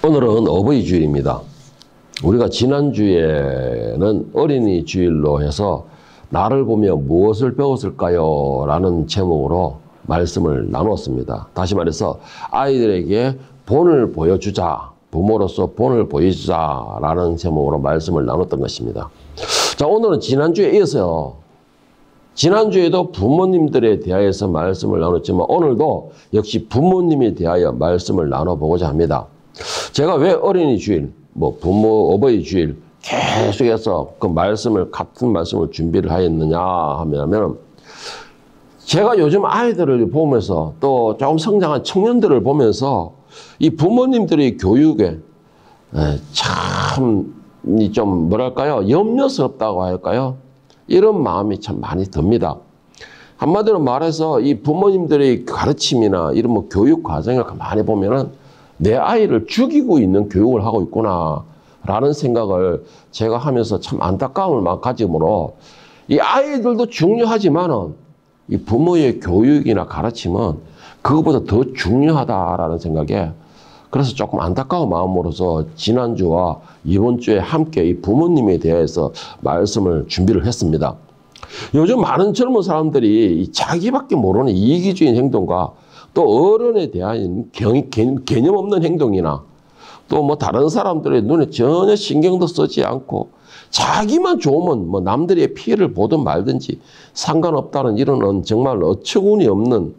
오늘은 어버이 주일입니다. 우리가 지난주에는 어린이 주일로 해서 나를 보며 무엇을 배웠을까요? 라는 제목으로 말씀을 나눴습니다. 다시 말해서 아이들에게 본을 보여주자, 부모로서 본을 보여주자 라는 제목으로 말씀을 나눴던 것입니다. 자, 오늘은 지난주에 이어서요. 지난주에도 부모님들에 대하여서 말씀을 나눴지만 오늘도 역시 부모님에 대하여 말씀을 나눠보고자 합니다. 제가 왜 어린이 주일, 부모 어버이 주일 계속해서 그 말씀을, 같은 말씀을 준비를 하였느냐 하면, 제가 요즘 아이들을 보면서 또 조금 성장한 청년들을 보면서 이 부모님들의 교육에 참 좀 뭐랄까요, 염려스럽다고 할까요? 이런 마음이 참 많이 듭니다. 한마디로 말해서 이 부모님들의 가르침이나 이런 교육 과정을 많이 보면은 내 아이를 죽이고 있는 교육을 하고 있구나 라는 생각을 제가 하면서 참 안타까움을 가지므로, 이 아이들도 중요하지만은 이 부모의 교육이나 가르침은 그것보다 더 중요하다라는 생각에, 그래서 조금 안타까운 마음으로서 지난주와 이번 주에 함께 이 부모님에 대해서 말씀을 준비를 했습니다. 요즘 많은 젊은 사람들이 자기밖에 모르는 이기주의인 행동과 또 어른에 대한 개념 없는 행동이나 또 다른 사람들의 눈에 전혀 신경도 쓰지 않고 자기만 좋으면 남들의 피해를 보든 말든지 상관없다는 이런 정말 어처구니 없는,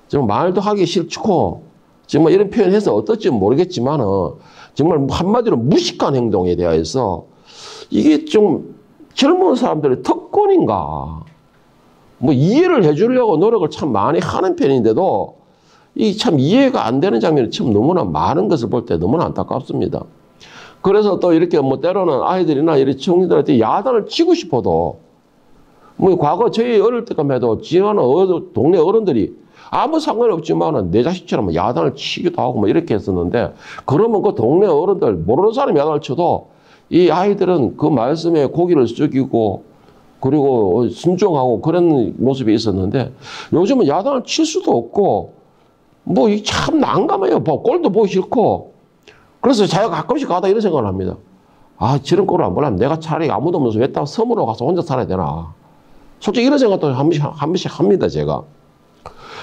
정말 말도 하기 싫고 정말 이런 표현해서 어떨지 모르겠지만 정말 한마디로 무식한 행동에 대해서 이게 좀 젊은 사람들의 특권인가, 이해를 해주려고 노력을 참 많이 하는 편인데도 이 참 이해가 안 되는 장면이 참 너무나 많은 것을 볼 때 너무나 안타깝습니다. 그래서 또 이렇게 때로는 아이들이나 이런 청년들한테 야단을 치고 싶어도, 과거 저희 어릴 때만 해도 지나는 동네 어른들이 아무 상관이 없지만은 내 자식처럼 야단을 치기도 하고 이렇게 했었는데, 그러면 그 동네 어른들 모르는 사람이 야단을 쳐도 이 아이들은 그 말씀에 고개를 숙이고 그리고 순종하고 그런 모습이 있었는데, 요즘은 야단을 칠 수도 없고 참 난감해요. 꼴도 보기 싫고. 그래서 제가 가끔씩 가다 이런 생각을 합니다. 아, 저런 꼴을 안 보려면 내가 차라리 아무도 없면서 왜 딱 섬으로 가서 혼자 살아야 되나. 솔직히 이런 생각도 한 번씩 합니다, 제가.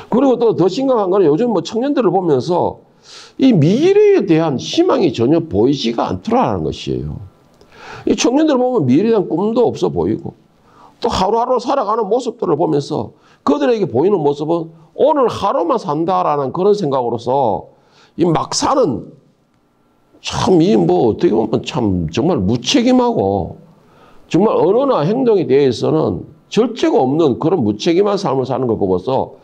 그리고 또 더 심각한 거는 요즘 청년들을 보면서 이 미래에 대한 희망이 전혀 보이지가 않더라는 것이에요. 이 청년들을 보면 미래에 대한 꿈도 없어 보이고, 또 하루하루 살아가는 모습들을 보면서 그들에게 보이는 모습은 오늘 하루만 산다라는 그런 생각으로서 이 막 사는, 참 어떻게 보면 참 정말 무책임하고 정말 언어나 행동에 대해서는 절제가 없는 그런 무책임한 삶을 사는 걸 보고서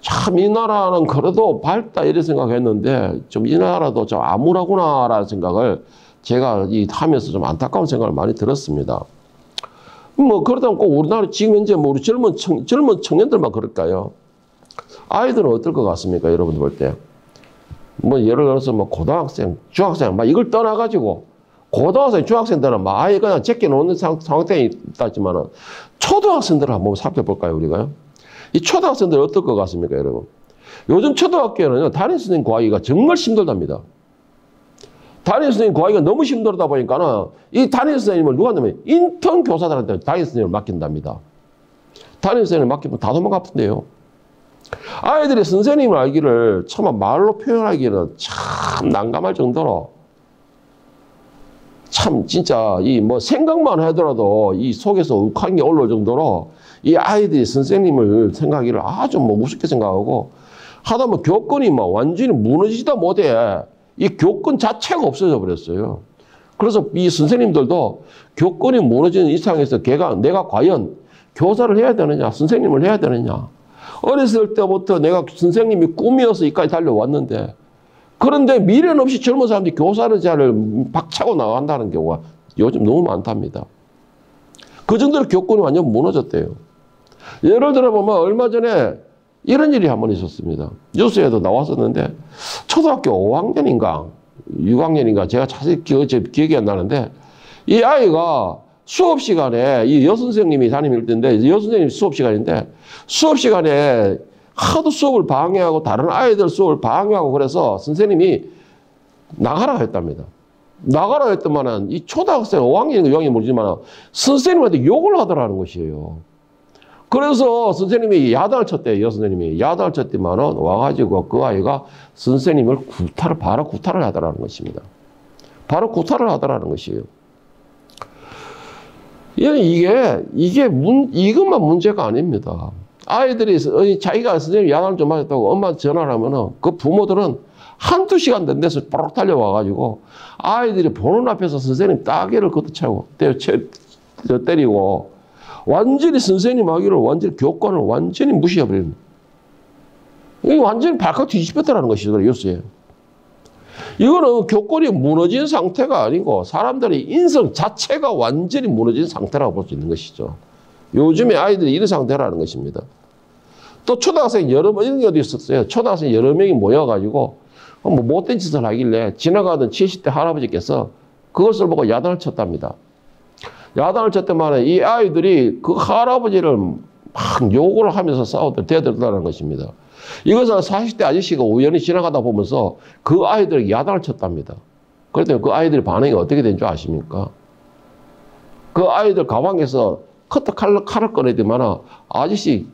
참 이 나라는 그래도 밝다 이런 생각했는데 좀 이 나라도 좀 암울하구나라는 생각을 제가 하면서 좀 안타까운 생각을 많이 들었습니다. 그러다 꼭 우리나라 지금 현재 우리 젊은 청년들만 그럴까요? 아이들은 어떨 것 같습니까? 여러분들 볼 때. 예를 들어서 고등학생, 중학생, 이걸 떠나가지고 고등학생, 중학생들은 아예 그냥 제껴놓는 상태에 있다지만은 초등학생들을 한번 살펴볼까요, 우리가요? 이 초등학생들 어떨 것 같습니까, 여러분? 요즘 초등학교에는 담임 선생님 구하기가 정말 힘들답니다. 담임 선생님 구하기가 너무 힘들다 보니까는 이 담임 선생님을 누가 하냐면 인턴 교사들한테 담임 선생님을 맡긴답니다. 담임 선생님을 맡기면 다 도망가던데요. 아이들이 선생님을 알기를 참 말로 표현하기는 참 난감할 정도로, 참 진짜 생각만 하더라도 이 속에서 욱한 게 올라올 정도로 이 아이들이 선생님을 생각하기를 아주 우습게 생각하고, 하다 교권이 완전히 무너지다 못해 이 교권 자체가 없어져 버렸어요. 그래서 이 선생님들도 교권이 무너지는 이상에서 내가 과연 교사를 해야 되느냐, 선생님을 해야 되느냐. 어렸을 때부터 내가 선생님이 꿈이어서 여기까지 달려왔는데, 그런데 미련 없이 젊은 사람들이 교사를 박차고 나간다는 경우가 요즘 너무 많답니다. 그 정도로 교권이 완전 무너졌대요. 예를 들어 보면 얼마 전에 이런 일이 한 번 있었습니다. 뉴스에도 나왔었는데, 초등학교 5학년인가 6학년인가 제가 자세히 기억이 안 나는데, 이 아이가 수업 시간에 이 여선생님이 담임일 텐데, 여선생님 수업 시간인데, 수업 시간에 하도 수업을 방해하고 다른 아이들 수업을 방해하고 그래서 선생님이 나가라 했답니다. 나가라 했더만은 이 초등학생 5학년인가 6학년 모르지만 선생님한테 욕을 하더라는 것이에요. 그래서 선생님이 야단을 쳤대요. 여선생님이 야단을 쳤더만은 와가지고 그 아이가 선생님을 바로 구타를 하더라는 것입니다. 바로 구타를 하더라는 것이에요. 이것만 문제가 아닙니다. 아이들이 자기가 선생님 야단을 좀 맞았다고 엄마한테 전화를 하면은 그 부모들은 한두 시간 된 데서 바로 달려와가지고 아이들이 보는 앞에서 선생님 따개를 걷어차고 때리고 완전히 선생님 하기를 완전히 교권을 완전히 무시해버립니다. 이게 완전히 발칵 뒤집혔다는 것이죠. 요새. 이거는 교권이 무너진 상태가 아니고 사람들의 인성 자체가 완전히 무너진 상태라고 볼 수 있는 것이죠. 요즘에 아이들이 이런 상태라는 것입니다. 또 초등학생 이런 경우도 있었어요. 초등학생 여러 명이 모여가지고 뭐 못된 짓을 하길래 지나가던 70대 할아버지께서 그것을 보고 야단을 쳤답니다. 야단을 쳤더만 이 아이들이 그 할아버지를 막 욕을 하면서 대들었다는 것입니다. 이것을 40대 아저씨가 우연히 지나가다 보면서 그 아이들에게 야단을 쳤답니다. 그랬더니 그 아이들의 반응이 어떻게 된 줄 아십니까? 그 아이들 가방에서 커터 칼을 꺼내더만 아저씨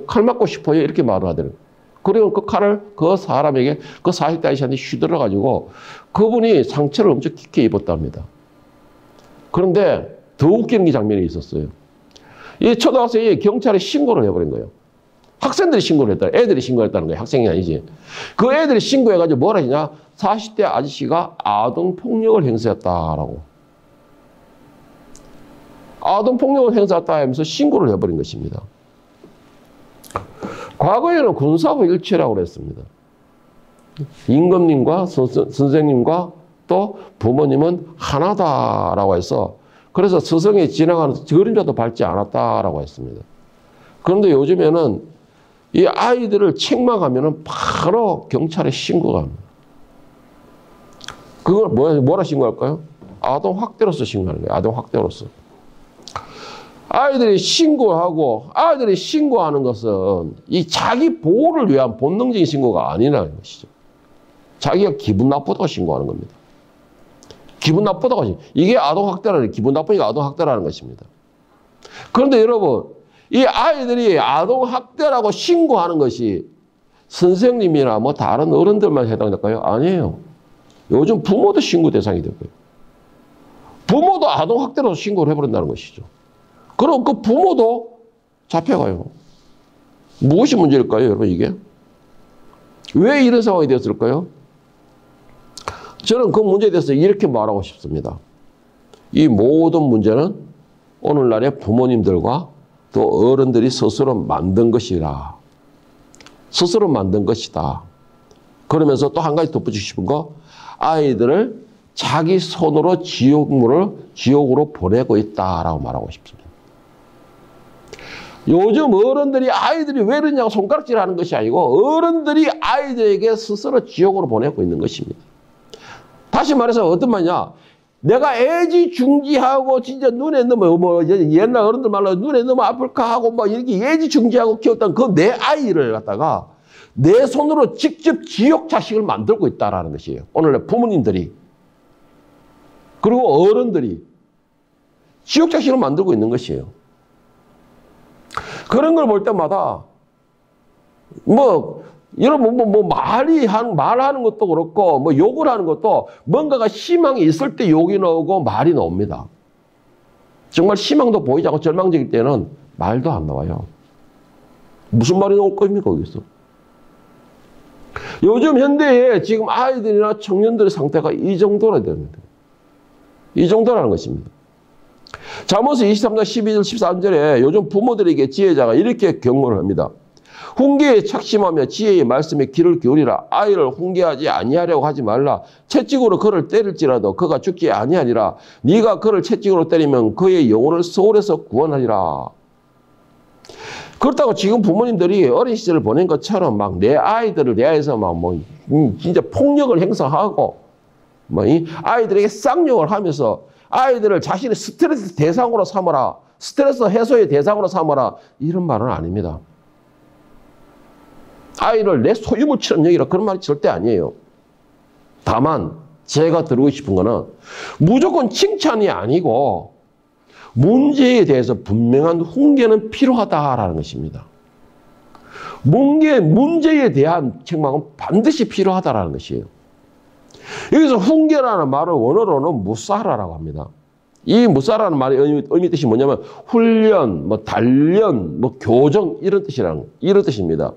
칼 맞고 싶어요 이렇게 말을 하더라고요. 그리고 그 칼을 그 사람에게 그 40대 아저씨한테 휘둘러가지고 그분이 상처를 엄청 깊게 입었답니다. 그런데 더 웃기는 게 장면이 있었어요. 이 초등학생이 경찰에 신고를 해버린 거예요. 학생들이 신고를 했다. 애들이 신고했다는 거예요. 학생이 아니지. 그 애들이 신고해가지고 뭐라 했냐. 40대 아저씨가 아동폭력을 행사했다라고. 아동폭력을 행사했다 하면서 신고를 해버린 것입니다. 과거에는 군사고 일치라고 그랬습니다. 임금님과 선생님과 또 부모님은 하나다라고 해서 그래서 서성에 지나가는 그림자도 밟지 않았다라고 했습니다. 그런데 요즘에는 이 아이들을 책망하면은 바로 경찰에 신고가 합니다. 그걸 뭐라 신고할까요? 아동학대로서 신고하는 거예요. 아동학대로서. 아이들이 신고하는 것은 이 자기 보호를 위한 본능적인 신고가 아니라는 것이죠. 자기가 기분 나쁘다고 신고하는 겁니다. 기분 나쁘다고 이게 아동학대라는 기분 나쁘니까 아동학대라는 것입니다. 그런데 여러분 이 아이들이 아동학대라고 신고하는 것이 선생님이나 뭐 다른 어른들만 해당될까요? 아니에요. 요즘 부모도 신고 대상이 될 거예요. 부모도 아동학대로 신고를 해버린다는 것이죠. 그럼 그 부모도 잡혀가요. 무엇이 문제일까요, 여러분, 이게? 왜 이런 상황이 되었을까요? 저는 그 문제에 대해서 이렇게 말하고 싶습니다. 이 모든 문제는 오늘날의 부모님들과 또 어른들이 스스로 만든 것이라. 스스로 만든 것이다. 그러면서 또 한 가지 덧붙이고 싶은 거, 아이들을 자기 손으로 지옥으로 보내고 있다라고 말하고 싶습니다. 요즘 어른들이 아이들이 왜 이러냐고 손가락질하는 것이 아니고 어른들이 아이들에게 스스로 지옥으로 보내고 있는 것입니다. 다시 말해서 어떤 말이냐? 내가 애지중지하고 진짜 눈에 너무 옛날 어른들 말로 눈에 너무 아플까 하고 막 이렇게 애지중지하고 키웠던 그 내 아이를 갖다가 내 손으로 직접 지옥 자식을 만들고 있다라는 것이에요. 오늘날 부모님들이 그리고 어른들이 지옥 자식을 만들고 있는 것이에요. 그런 걸 볼 때마다 여러분 말하는 것도 그렇고 욕을 하는 것도 뭔가가 희망이 있을 때 욕이 나오고 말이 나옵니다. 정말 희망도 보이지 않고 절망적일 때는 말도 안 나와요. 무슨 말이 나올 겁니까 거기서? 요즘 현대에 지금 아이들이나 청년들의 상태가 이 정도라 됩니다. 이 정도라는 것입니다. 잠언서 23장 12절 13절에 요즘 부모들에게 지혜자가 이렇게 경고를 합니다. 훈계에 착심하며 지혜의 말씀에 귀를 기울이라. 아이를 훈계하지 아니하려고 하지 말라. 채찍으로 그를 때릴지라도 그가 죽지 아니하리라. 네가 그를 채찍으로 때리면 그의 영혼을 소홀에서 구원하리라. 그렇다고 지금 부모님들이 어린 시절을 보낸 것처럼 막 내 아이들을 대해서 진짜 폭력을 행사하고 이 아이들에게 쌍욕을 하면서 아이들을 자신의 스트레스 대상으로 삼아라. 스트레스 해소의 대상으로 삼아라. 이런 말은 아닙니다. 아이를 내 소유물처럼 여기라 그런 말이 절대 아니에요. 다만 제가 드리고 싶은 거는 무조건 칭찬이 아니고 문제에 대해서 분명한 훈계는 필요하다라는 것입니다. 문제에 대한 책망은 반드시 필요하다라는 것이에요. 여기서 훈계라는 말을 원어로는 무사라라고 합니다. 이 무사라는 말의 의미 뜻이 뭐냐면 훈련, 단련, 교정 이런 뜻입니다.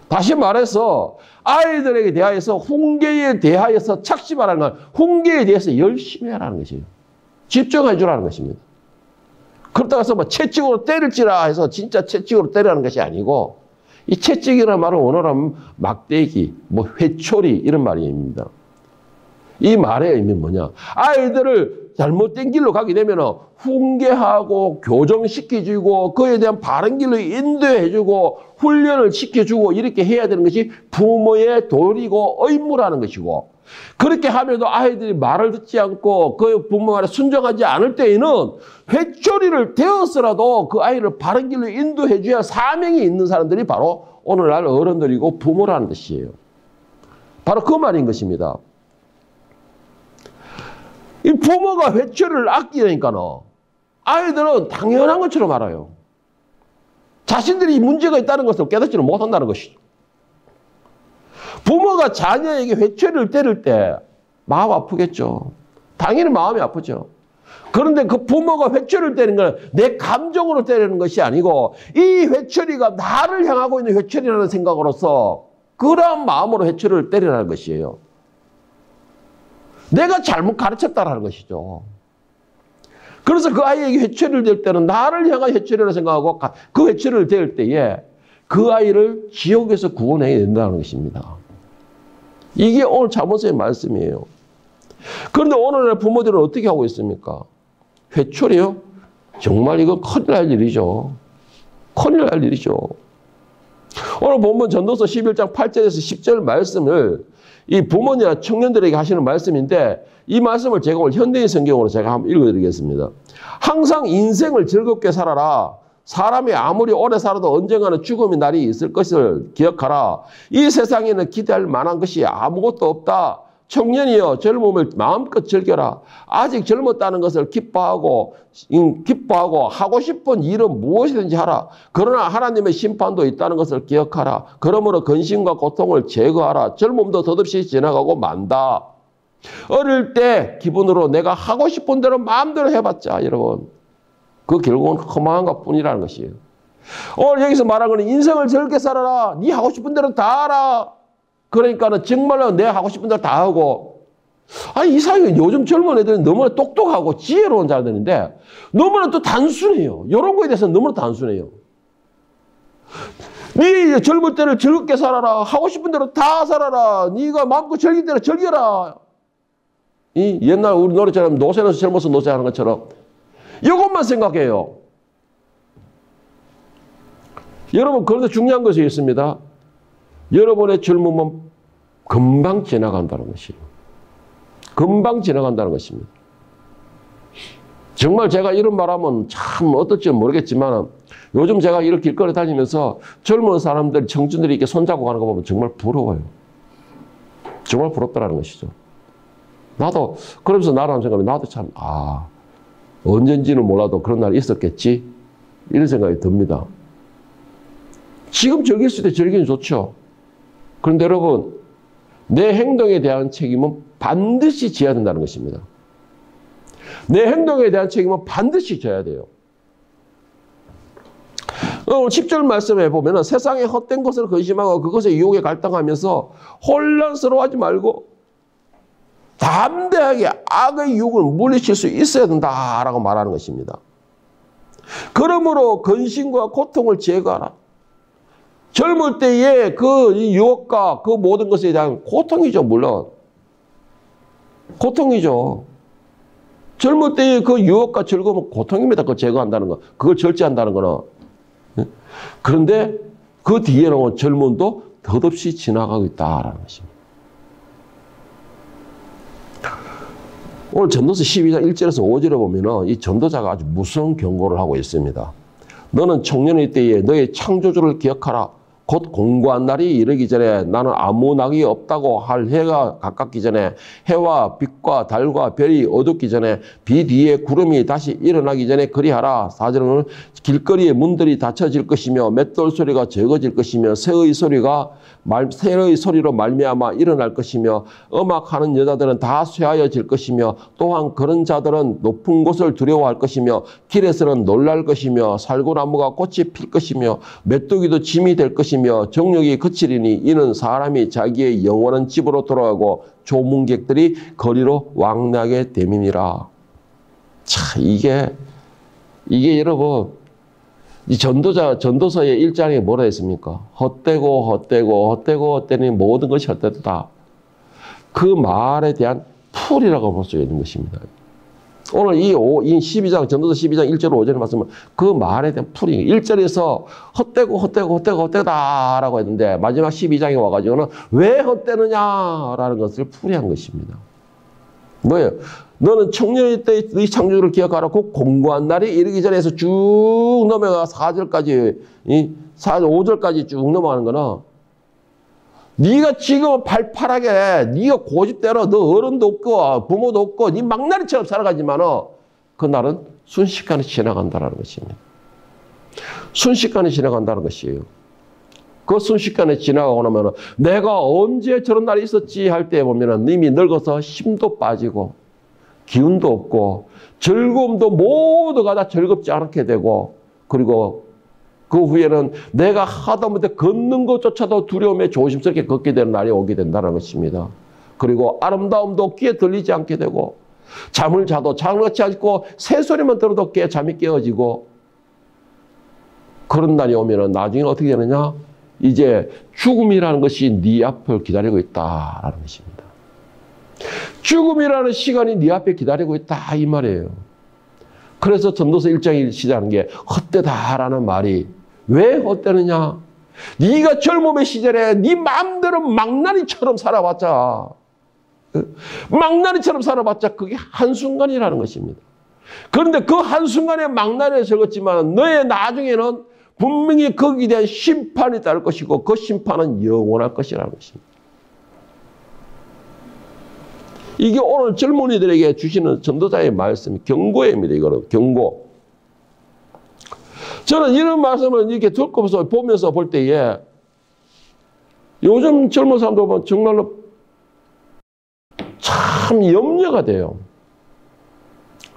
다시 말해서 아이들에게 대하여서 훈계에 대하여서 착심하라는 건 훈계에 대해서 열심히 하라는 것이에요. 집중해 주라는 것입니다. 그렇다고 해서 채찍으로 때릴지라 해서 진짜 채찍으로 때리라는 것이 아니고 이 채찍이라는 말은 원어로 하면 막대기, 회초리 이런 말입니다. 이 말의 의미는 뭐냐? 아이들을 잘못된 길로 가게 되면 훈계하고 교정시켜주고 그에 대한 바른 길로 인도해주고 훈련을 시켜주고 이렇게 해야 되는 것이 부모의 도리고 의무라는 것이고 그렇게 하면도 아이들이 말을 듣지 않고 그 부모 말에 순종하지 않을 때에는 회초리를 대어서라도 그 아이를 바른 길로 인도해줘야 사명이 있는 사람들이 바로 오늘날 어른들이고 부모라는 것이에요. 바로 그 말인 것입니다. 이 부모가 회초리를 아끼니까는 아이들은 당연한 것처럼 알아요. 자신들이 문제가 있다는 것을 깨닫지는 못한다는 것이죠. 부모가 자녀에게 회초리를 때릴 때 마음 아프겠죠. 당연히 마음이 아프죠. 그런데 그 부모가 회초리를 때리는 건 내 감정으로 때리는 것이 아니고 이 회초리가 나를 향하고 있는 회초리라는 생각으로서 그런 마음으로 회초리를 때리라는 것이에요. 내가 잘못 가르쳤다라는 것이죠. 그래서 그 아이에게 회초리를 댈 때는 나를 향한 회초리라고 생각하고 그 회초리를 댈 때에 그 아이를 지옥에서 구원해야 된다는 것입니다. 이게 오늘 잠언서의 말씀이에요. 그런데 오늘날 부모들은 어떻게 하고 있습니까? 회초리요? 정말 이거 큰일 날 일이죠. 큰일 날 일이죠. 오늘 본문 전도서 11장 8절에서 10절 말씀을 이 부모님과 청년들에게 하시는 말씀인데 이 말씀을 제가 오늘 현대인 성경으로 제가 한번 읽어드리겠습니다. 항상 인생을 즐겁게 살아라. 사람이 아무리 오래 살아도 언젠가는 죽음의 날이 있을 것을 기억하라. 이 세상에는 기대할 만한 것이 아무것도 없다. 청년이여 젊음을 마음껏 즐겨라. 아직 젊었다는 것을 기뻐하고 하고 싶은 일은 무엇이든지 하라. 그러나 하나님의 심판도 있다는 것을 기억하라. 그러므로 근심과 고통을 제거하라. 젊음도 덧없이 지나가고 만다. 어릴 때 기분으로 내가 하고 싶은 대로 마음대로 해봤자 여러분 그 결국은 허망한 것뿐이라는 것이에요. 오늘 여기서 말하는 것은 인생을 즐겁게 살아라. 네 하고 싶은 대로 다 하라. 그러니까는 정말로 내 하고 싶은 대로 다 하고 아니 이상하게 요즘 젊은 애들은 너무나 똑똑하고 지혜로운 자들인데 너무나 또 단순해요. 이런 거에 대해서는 너무나 단순해요. 네 젊을 때를 즐겁게 살아라. 하고 싶은 대로 다 살아라. 네가 마음껏 즐길 대로 즐겨라. 이 옛날 우리 노래처럼 노새는 젊어서 노새하는 것처럼 이것만 생각해요. 여러분 그런데 중요한 것이 있습니다. 여러분의 젊음은 금방 지나간다는 것이에요. 금방 지나간다는 것입니다. 정말 제가 이런 말하면 참 어떨지 모르겠지만 요즘 제가 이렇게 길거리 다니면서 젊은 사람들, 청춘들이 이렇게 손잡고 가는 거 보면 정말 부러워요. 정말 부럽다는 것이죠. 나도 그러면서 나라는 생각이 나도 참 언젠지는 몰라도 그런 날이 있었겠지 이런 생각이 듭니다. 지금 즐길 수 있을 때 즐기면 좋죠. 그런데 여러분 내 행동에 대한 책임은 반드시 져야 된다는 것입니다. 내 행동에 대한 책임은 반드시 져야 돼요. 오늘 10절 말씀에 보면 세상의 헛된 것을 근심하고 그것의 유혹에 갈등하면서 혼란스러워하지 말고 담대하게 악의 유혹을 물리칠 수 있어야 된다라고 말하는 것입니다. 그러므로 근심과 고통을 제거하라. 젊을 때의 그 유혹과 그 모든 것에 대한 고통이죠, 물론. 고통이죠. 젊을 때의 그 유혹과 즐거움은 고통입니다. 그걸 제거한다는 거. 그걸 절제한다는 거는. 그런데 그 뒤에는 젊음도 덧없이 지나가고 있다라는 것입니다. 오늘 전도서 12장 1절에서 5절에 보면 이 전도자가 아주 무서운 경고를 하고 있습니다. 너는 청년의 때에 너의 창조주를 기억하라. 곧 공고한 날이 이르기 전에 나는 아무 낙이 없다고 할 해가 가깝기 전에 해와 빛과 달과 별이 어둡기 전에 비 뒤에 구름이 다시 일어나기 전에 그리하라. 4절은 길거리에 문들이 닫혀질 것이며 맷돌 소리가 적어질 것이며 새의 소리로 말미암아 일어날 것이며 음악하는 여자들은 다 쇠하여질 것이며 또한 그런 자들은 높은 곳을 두려워할 것이며 길에서는 놀랄 것이며 살구나무가 꽃이 필 것이며 메뚜기도 짐이 될 것이며 정욕이 그치리니 이는 사람이 자기의 영원한 집으로 돌아가고 조문객들이 거리로 왕래하게 됨이니라. 자, 이게 여러분 이 전도서의 1장에 뭐라 했습니까? 헛되니 모든 것이 헛되다. 그 말에 대한 풀이라고 볼 수 있는 것입니다. 오늘 이 12장, 전도서 12장 1절 5절에 말씀은 그 말에 대한 풀이. 1절에서 헛되다라고 했는데 마지막 12장에 와가지고는 왜 헛되느냐라는 것을 풀이한 것입니다. 뭐예요? 너는 청년일 때의 네 창조주를 기억하라. 그 공고한 날이 이르기 전에서 쭉 넘어가 4절까지, 5절까지 쭉 넘어가는 거는 네가 지금 팔팔하게 네가 고집대로 너 어른도 없고 부모도 없고 네 망나니처럼 살아가지만 그 날은 순식간에 지나간다는 것입니다. 순식간에 지나간다는 것이에요. 그 순식간에 지나가고 나면 내가 언제 저런 날이 있었지 할 때 보면 이미 늙어서 힘도 빠지고 기운도 없고 즐거움도 모두가 다 즐겁지 않게 되고 그리고 그 후에는 내가 하다못해 걷는 것조차도 두려움에 조심스럽게 걷게 되는 날이 오게 된다는 것입니다. 그리고 아름다움도 귀에 들리지 않게 되고 잠을 자도 잠같지 않고 새소리만 들어도 잠이 깨어지고 그런 날이 오면 나중에 어떻게 되느냐? 이제 죽음이라는 것이 네 앞을 기다리고 있다라는 것입니다. 죽음이라는 시간이 네 앞에 기다리고 있다 이 말이에요. 그래서 전도서 1장이 시작하는 게 헛되다라는 말이 왜 헛되느냐? 네가 젊음의 시절에 네 마음대로 망나니처럼 살아봤자 그게 한순간이라는 것입니다. 그런데 그 한순간에 망나니에 적었지만 너의 나중에는 분명히 거기에 대한 심판이 따를 것이고 그 심판은 영원할 것이라는 것입니다. 이게 오늘 젊은이들에게 주시는 전도자의 말씀, 경고입니다. 이거는 경고. 저는 이런 말씀을 이렇게 듣고서 보면서 볼 때에 요즘 젊은 사람들 보면 정말로 참 염려가 돼요.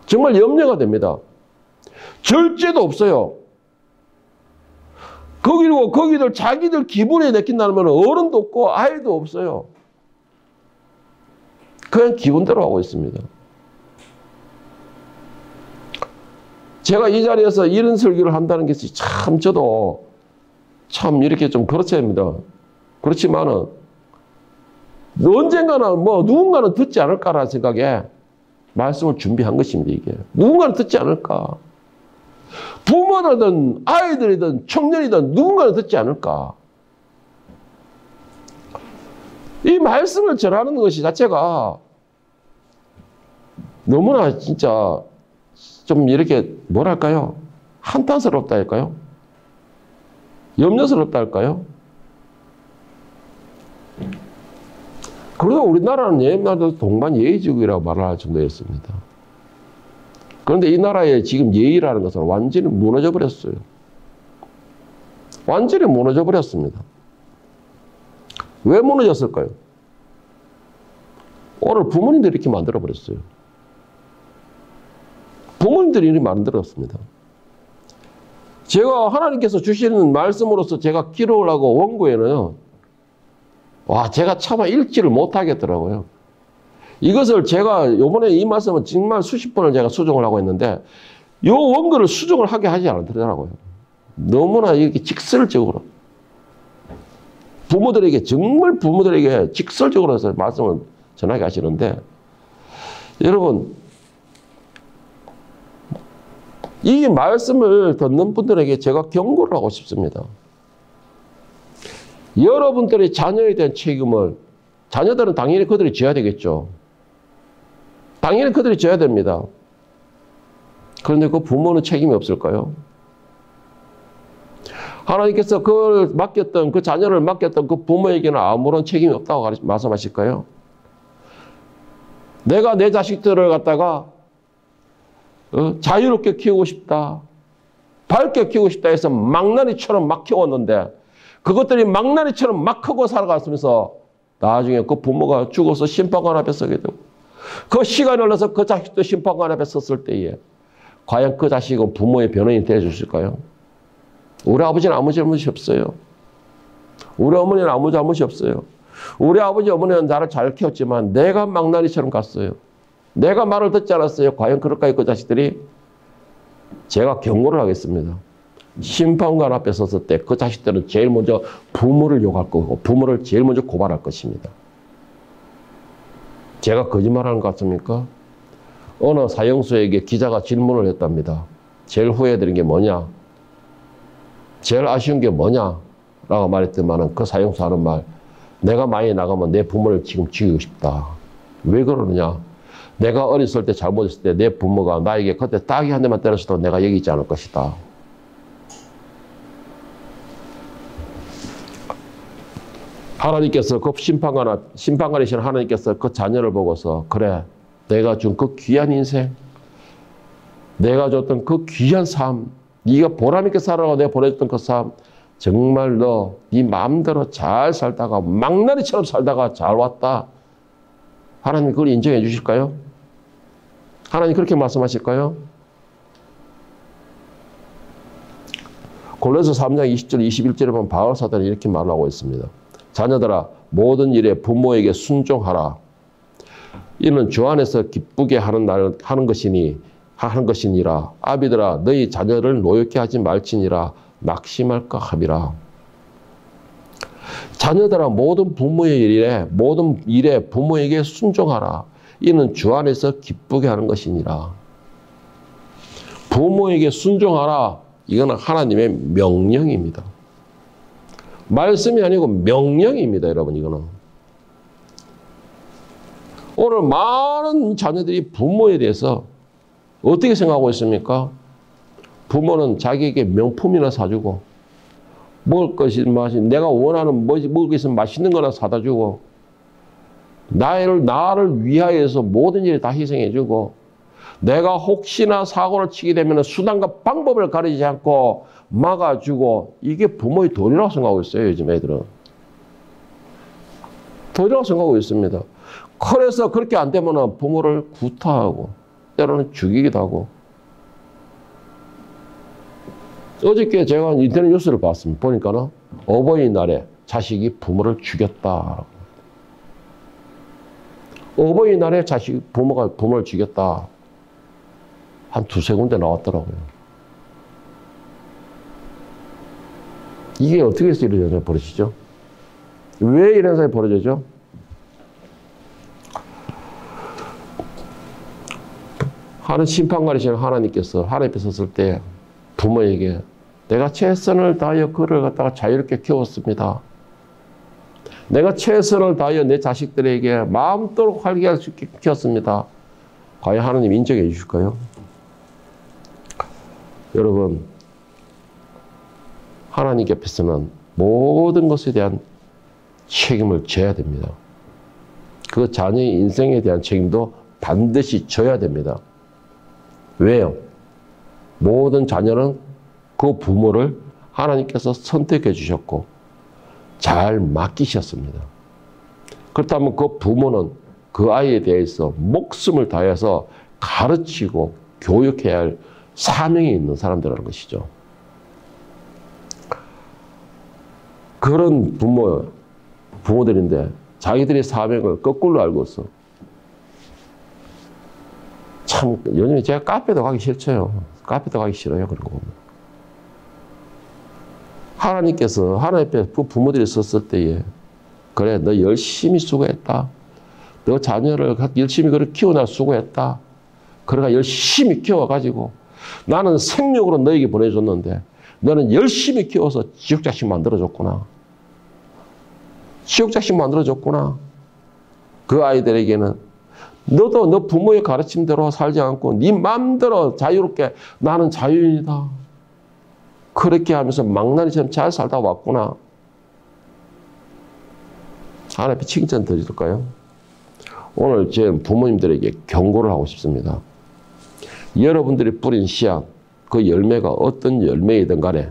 정말 염려가 됩니다. 절제도 없어요. 거기들 자기들 기분에 내킨다면 어른도 없고 아이도 없어요. 그냥 기분대로 하고 있습니다. 제가 이 자리에서 이런 설교를 한다는 것이 참 저도 참 이렇게 좀 그렇지 합니다. 그렇지만은 언젠가는 누군가는 듣지 않을까라는 생각에 말씀을 준비한 것입니다. 이게 누군가는 듣지 않을까. 부모든 아이들이든 청년이든 누군가는 듣지 않을까. 이 말씀을 전하는 것이 자체가 너무나 진짜 좀 이렇게 뭐랄까요? 한탄스럽다 할까요? 염려스럽다 할까요? 그래도 우리나라는 옛날에도 동반예의지국이라고 말할 정도였습니다. 그런데 이 나라의 지금 예의라는 것은 완전히 무너져 버렸어요. 완전히 무너져 버렸습니다. 왜 무너졌을까요? 오늘 부모님들이 이렇게 만들어 버렸어요. 부모님들이 이렇게 만들었습니다. 제가 하나님께서 주시는 말씀으로서 제가 기록을 하고 원고에는요. 제가 차마 읽지를 못하겠더라고요. 이것을 제가 이번에 이 말씀은 정말 수십 번을 제가 수정을 하고 있는데 이 원고를 수정을 하게 하지 않더라고요. 너무나 이렇게 직설적으로 정말 부모들에게 직설적으로 해서 말씀을 전하게 하시는데 여러분 이 말씀을 듣는 분들에게 제가 경고를 하고 싶습니다. 여러분들의 자녀에 대한 책임을 자녀들은 당연히 그들이 져야 되겠죠. 당연히 그들이 져야 됩니다. 그런데 그 부모는 책임이 없을까요? 하나님께서 그걸 맡겼던, 그 자녀를 맡겼던 그 부모에게는 아무런 책임이 없다고 말씀하실까요? 내가 내 자식들을 갖다가 자유롭게 키우고 싶다, 밝게 키우고 싶다 해서 망나니처럼 막 키웠는데 그것들이 망나니처럼 막 크고 살아갔으면서 나중에 그 부모가 죽어서 심판관 앞에 서게 되고 그 시간이 흘러서 그 자식도 심판관 앞에 섰을 때에 과연 그 자식은 부모의 변호인이 되어주실까요? 우리 아버지는 아무 잘못이 없어요. 우리 어머니는 아무 잘못이 없어요. 우리 아버지 어머니는 나를 잘 키웠지만 내가 망나니처럼 갔어요. 내가 말을 듣지 않았어요. 과연 그럴까요? 그 자식들이? 제가 경고를 하겠습니다. 심판관 앞에 섰을 때 그 자식들은 제일 먼저 부모를 욕할 거고 부모를 제일 먼저 고발할 것입니다. 제가 거짓말하는 것 같습니까? 어느 사형수에게 기자가 질문을 했답니다. 제일 후회드린 게 뭐냐? 제일 아쉬운 게 뭐냐? 라고 말했더니만 그 사형수 하는 말, 내가 많이 나가면 내 부모를 지금 죽이고 싶다. 왜 그러느냐? 내가 어렸을 때 잘못했을 때 내 부모가 나에게 그때 딱이 한 대만 때렸어도 내가 여기 있지 않을 것이다. 하나님께서 그 심판관이신 하나님께서 그 자녀를 보고서 그래, 내가 준 그 귀한 인생, 내가 줬던 그 귀한 삶, 네가 보람있게 살아가고 내가 보내줬던 그 삶, 정말 너 네 마음대로 잘 살다가 망나니처럼 살다가 잘 왔다. 하나님 그걸 인정해 주실까요? 하나님 그렇게 말씀하실까요? 골로새 3장 20절 21절에 보면 바울 사도는 이렇게 말하고 있습니다. 자녀들아 모든 일에 부모에게 순종하라. 이는 주 안에서 기쁘게 하는 것이니라. 아비들아 너희 자녀를 노엽게 하지 말지니라. 낙심할까 함이라. 자녀들아 모든 일에 부모에게 순종하라. 이는 주 안에서 기쁘게 하는 것이니라. 부모에게 순종하라. 이거는 하나님의 명령입니다. 말씀이 아니고 명령입니다, 여러분. 이거는 오늘 많은 자녀들이 부모에 대해서 어떻게 생각하고 있습니까? 부모는 자기에게 명품이나 사주고 먹을 것이 내가 원하는 먹을 게 있으면 맛있는 거나 사다 주고 나를 위하여서 모든 일을 다 희생해주고 내가 혹시나 사고를 치게 되면 수단과 방법을 가리지 않고 막아주고 이게 부모의 도리라고 생각하고 있어요. 요즘 애들은. 도리라고 생각하고 있습니다. 그래서 그렇게 안 되면 부모를 구타하고 때로는 죽이기도 하고. 어저께 제가 인터넷 뉴스를 봤습니다. 보니까는 어버이날에 자식이 부모를 죽였다. 어버이날에 부모가 부모를 죽였다. 한 두세 군데 나왔더라고요. 이게 어떻게 해서 이런 일이 벌어지죠? 왜 이런 사람이 벌어지죠? 심판관이신 하나님께서 하나님 앞에 섰을 때 부모에게 내가 최선을 다하여 그를 갖다가 자유롭게 키웠습니다. 내가 최선을 다하여 내 자식들에게 마음대로 활기할 수 있게 키웠습니다. 과연 하나님 인정해 주실까요? 여러분, 하나님 앞에서는 모든 것에 대한 책임을 져야 됩니다. 그 자녀의 인생에 대한 책임도 반드시 져야 됩니다. 왜요? 모든 자녀는 그 부모를 하나님께서 선택해 주셨고 잘 맡기셨습니다. 그렇다면 그 부모는 그 아이에 대해서 목숨을 다해서 가르치고 교육해야 할 사명이 있는 사람들이라는 것이죠. 그런 부모들인데 자기들의 사명을 거꾸로 알고 있어. 참 요즘에 제가 카페도 가기 싫죠. 카페도 가기 싫어요. 그런 거 보면. 하나님께서 하나님 앞에 그 부모들이 섰을 때에 그래 너 열심히 수고했다. 너 자녀를 열심히 그렇게 키우느라 수고했다. 그래가 열심히 키워가지고 나는 생명으로 너에게 보내줬는데 너는 열심히 키워서 지옥자식 만들어줬구나. 지옥자식 만들어줬구나. 그 아이들에게는 너도 너 부모의 가르침대로 살지 않고 네 마음대로 자유롭게 나는 자유인이다. 그렇게 하면서 망나니처럼 잘 살다 왔구나. 하나님께 칭찬 드릴까요? 오늘 제 부모님들에게 경고를 하고 싶습니다. 여러분들이 뿌린 씨앗, 그 열매가 어떤 열매이든 간에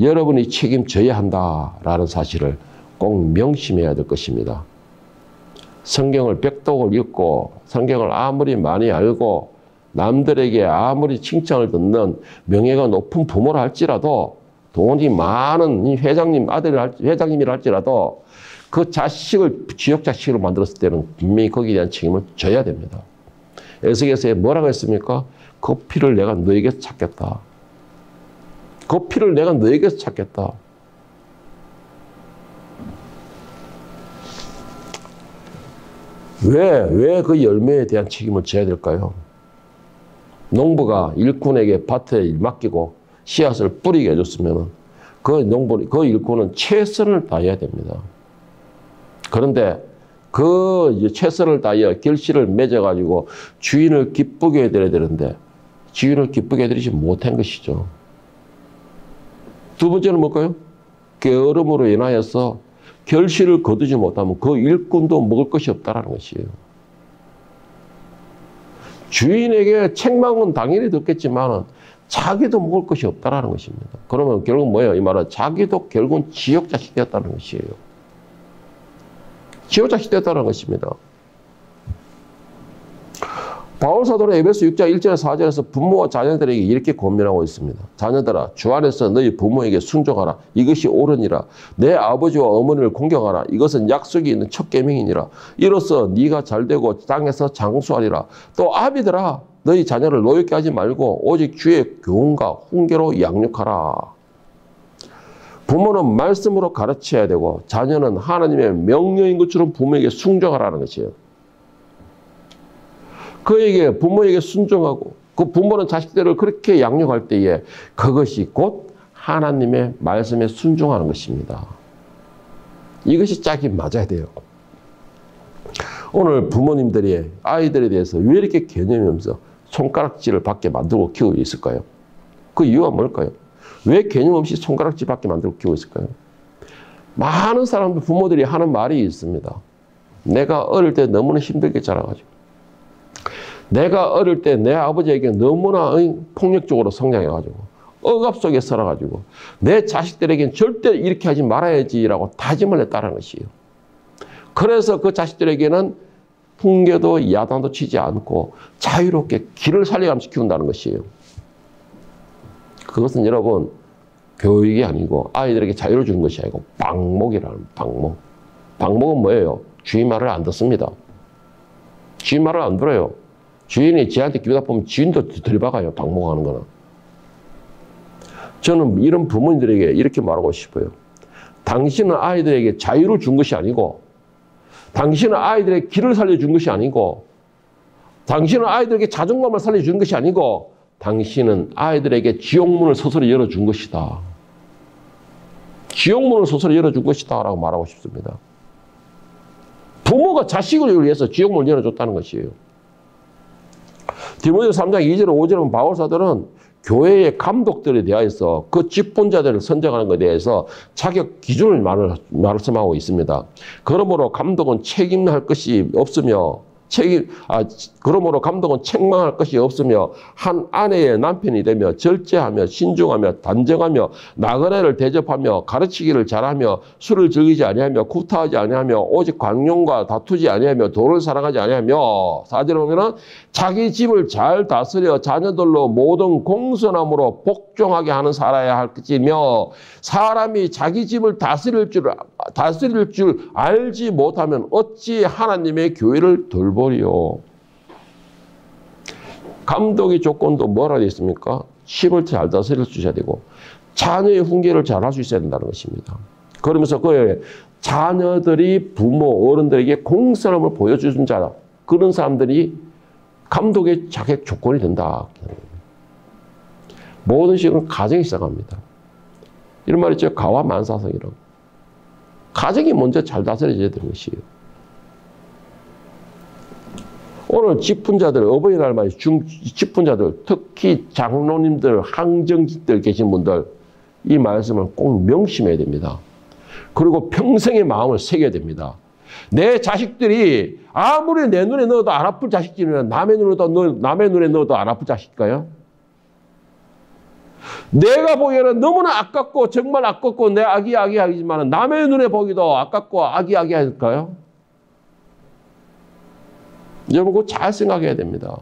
여러분이 책임져야 한다라는 사실을 꼭 명심해야 될 것입니다. 성경을 백독을 읽고 성경을 아무리 많이 알고 남들에게 아무리 칭찬을 듣는 명예가 높은 부모라 할지라도 돈이 많은 회장님이라 할지라도 그 자식을 지역 자식으로 만들었을 때는 분명히 거기에 대한 책임을 져야 됩니다. 에스겔서에 뭐라고 했습니까? 그 피를 내가 너에게서 찾겠다. 그 피를 내가 너에게서 찾겠다. 왜 그 열매에 대한 책임을 져야 될까요? 농부가 일꾼에게 밭에 맡기고 씨앗을 뿌리게 해줬으면 그 일꾼은 최선을 다해야 됩니다. 그런데 그 최선을 다하여 결실을 맺어가지고 주인을 기쁘게 해드려야 되는데 주인을 기쁘게 해드리지 못한 것이죠. 두 번째는 뭘까요? 게으름으로 인하여서 결실을 거두지 못하면 그 일꾼도 먹을 것이 없다는 것이에요. 주인에게 책망은 당연히 듣겠지만 자기도 먹을 것이 없다는 것입니다. 그러면 결국 뭐예요? 이 말은 자기도 결국은 지옥 자식 되었다는 것이에요. 지옥 자식 되었다는 것입니다. 바울 사도는 에베소 6장 1절에서 4절에서 부모와 자녀들에게 이렇게 권면하고 있습니다. 자녀들아, 주 안에서 너희 부모에게 순종하라. 이것이 옳으니라. 내 아버지와 어머니를 공경하라. 이것은 약속이 있는 첫 계명이니라. 이로써 네가 잘되고 땅에서 장수하리라. 또 아비들아, 너희 자녀를 노엽게 하지 말고 오직 주의 교훈과 훈계로 양육하라. 부모는 말씀으로 가르쳐야 되고 자녀는 하나님의 명령인 것처럼 부모에게 순종하라는 것이에요. 부모에게 순종하고 그 부모는 자식들을 그렇게 양육할 때에 그것이 곧 하나님의 말씀에 순종하는 것입니다. 이것이 짝이 맞아야 돼요. 오늘 부모님들이 아이들에 대해서 왜 이렇게 개념이 없어 손가락질을 받게 만들고 키우고 있을까요? 그 이유가 뭘까요? 왜 개념 없이 손가락질 받게 만들고 키우고 있을까요? 많은 사람들 부모들이 하는 말이 있습니다. 내가 어릴 때 너무나 힘들게 자라가지고 내가 어릴 때 내 아버지에게 너무나 폭력적으로 성장해가지고 억압 속에 살아가지고 내 자식들에게는 절대 이렇게 하지 말아야지라고 다짐을 했다는 것이에요. 그래서 그 자식들에게는 풍계도 야단도 치지 않고 자유롭게 길을 살려가면서 키운다는 것이에요. 그것은 여러분 교육이 아니고 아이들에게 자유를 주는 것이 아니고 방목이라는 방목. 방목은 뭐예요? 주인 말을 안 듣습니다. 주인 말을 안 들어요. 주인이 지한테 기우다 보면 주인도 들이박아요. 방목하는 거는. 저는 이런 부모님들에게 이렇게 말하고 싶어요. 당신은 아이들에게 자유를 준 것이 아니고 당신은 아이들에게 길을 살려준 것이 아니고 당신은 아이들에게 자존감을 살려준 것이 아니고 당신은 아이들에게 지옥문을 스스로 열어준 것이다. 지옥문을 스스로 열어준 것이다 라고 말하고 싶습니다. 부모가 자식을 위해서 지옥문을 열어줬다는 것이에요. 디모데후서 3장 2절 5절은 바울 사도는 교회의 감독들에 대하여서 그 직분자들을 선정하는 것에 대해서 자격 기준을 말씀하고 있습니다. 그러므로 감독은 책임할 것이 없으며 그러므로 감독은 책망할 것이 없으며 한 아내의 남편이 되며 절제하며 신중하며 단정하며 나그네를 대접하며 가르치기를 잘하며 술을 즐기지 아니하며 구타하지 아니하며 오직 광용과 다투지 아니하며 돈을 사랑하지 아니하며 4절에 보면은 자기 집을 잘 다스려 자녀들로 모든 공손함으로 복종하게 하는 살아야 할 것이며 사람이 자기 집을 다스릴 줄 알지 못하면 어찌 하나님의 교회를 돌보리요. 감독의 조건도 뭐라 되어 있습니까? 집을 잘 다스릴 수 있어야 되고 자녀의 훈계를 잘 할 수 있어야 된다는 것입니다. 그러면서 그 자녀들이 부모 어른들에게 공손함을 보여주는 자 그런 사람들이 감독의 자격 조건이 된다. 모든 식은 가정이 시작합니다. 이런 말이 있죠. 가와 만사성이라고. 가정이 먼저 잘 다스려져야 되는 것이에요. 오늘 직분자들, 어버이날 말이 직분자들, 특히 장로님들, 항정직들 계신 분들, 이 말씀을 꼭 명심해야 됩니다. 그리고 평생의 마음을 새겨야 됩니다. 내 자식들이 아무리 내 눈에 넣어도 안 아플 자식들이면 남의 눈에 넣어도 안 아플 자식일까요? 내가 보기에는 너무나 아깝고 정말 아깝고 내 아기지만 남의 눈에 보기도 아깝고 아기할까요? 여러분 그거 잘 생각해야 됩니다.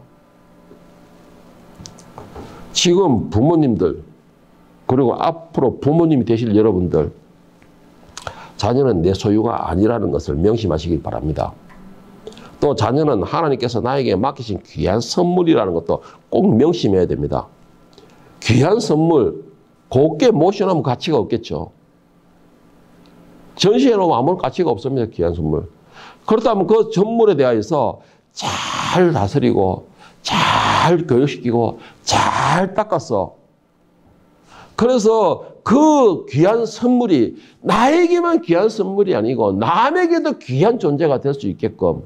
지금 부모님들 그리고 앞으로 부모님이 되실 여러분들 자녀는 내 소유가 아니라는 것을 명심하시길 바랍니다. 또 자녀는 하나님께서 나에게 맡기신 귀한 선물이라는 것도 꼭 명심해야 됩니다. 귀한 선물, 곱게 모셔놓으면 가치가 없겠죠. 전시해놓으면 아무런 가치가 없습니다. 귀한 선물. 그렇다면 그 선물에 대하여서 잘 다스리고 잘 교육시키고 잘 닦았어. 그래서 그 귀한 선물이 나에게만 귀한 선물이 아니고 남에게도 귀한 존재가 될 수 있게끔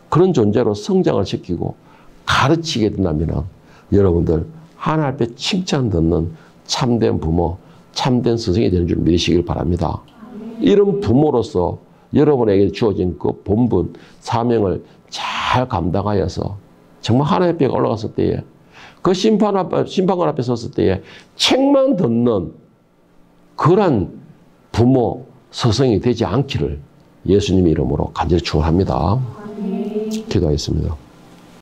그런 존재로 성장을 시키고 가르치게 된다면 여러분들 하나님 앞에 칭찬 듣는 참된 부모, 참된 스승이 되는 줄 믿으시길 바랍니다. 이런 부모로서 여러분에게 주어진 그 본분, 사명을 잘 감당하여서 정말 하나님 앞에 올라갔을 때에 그 심판관 앞에 섰을 때에 책만 듣는 그런 부모, 스승이 되지 않기를 예수님의 이름으로 간절히 축원합니다. 기도하겠습니다.